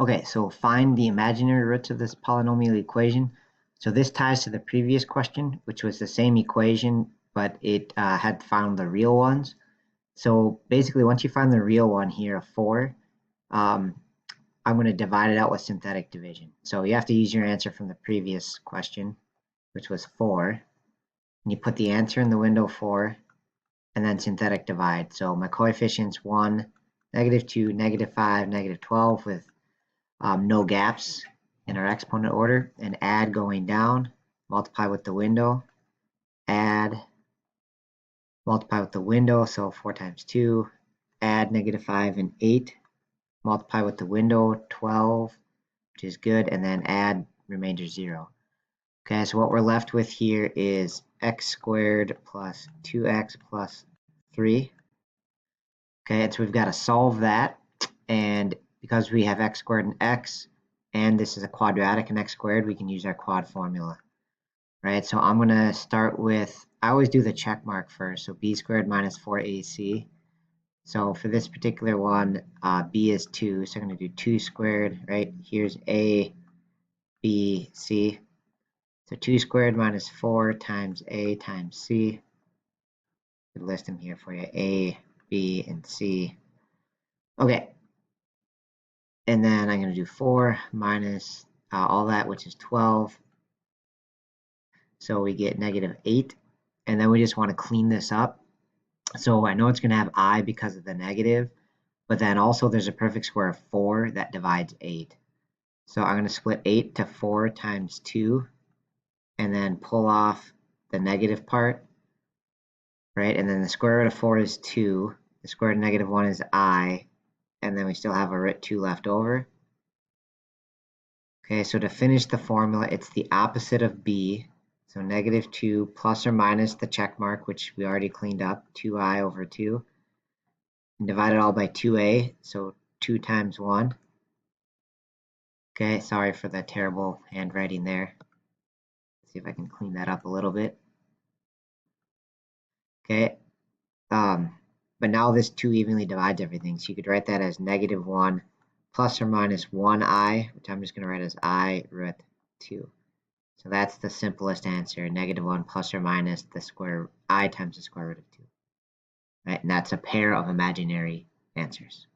Okay, so find the imaginary roots of this polynomial equation. So this ties to the previous question, which was the same equation, but it had found the real ones. So basically, once you find the real one here, a 4, um, I'm going to divide it out with synthetic division. So you have to use your answer from the previous question, which was 4. And you put the answer in the window 4, and then synthetic divide. So my coefficients 1, -2, -5, -12 with no gaps in our exponent order, and add going down, multiply with the window, add, multiply with the window, so 4 times 2, add -5 and 8, multiply with the window, 12, which is good, and then add remainder 0. Okay, so what we're left with here is x squared plus 2x plus 3. Okay, and so we've got to solve that, and because we have x squared and x, and this is a quadratic and x squared, we can use our quad formula, right? So I'm going to start with, I always do the check mark first, so b squared minus 4ac. So for this particular one, b is 2, so I'm going to do 2 squared, right? Here's a, b, c. So 2 squared minus 4 times a times c. I could list them here for you, a, b, and c. Okay, and then I'm going to do 4 minus all that, which is 12. So we get -8. And then we just want to clean this up. So I know it's going to have I because of the negative, but then also there's a perfect square of 4 that divides 8. So I'm going to split 8 to 4 times 2, and then pull off the negative part, right? And then the square root of 4 is 2. The square root of -1 is I, and then we still have a root 2 left over. Okay, so to finish the formula, it's the opposite of b. So -2 plus or minus the check mark, which we already cleaned up, 2i over 2. And divide it all by 2a, so 2 times 1. Okay, sorry for the terrible handwriting there. Let's see if I can clean that up a little bit. Okay, but now this 2 evenly divides everything, so you could write that as -1 plus or minus 1i, which I'm just going to write as I root 2. So that's the simplest answer, -1 plus or minus the square I times the square root of 2. Right, and that's a pair of imaginary answers.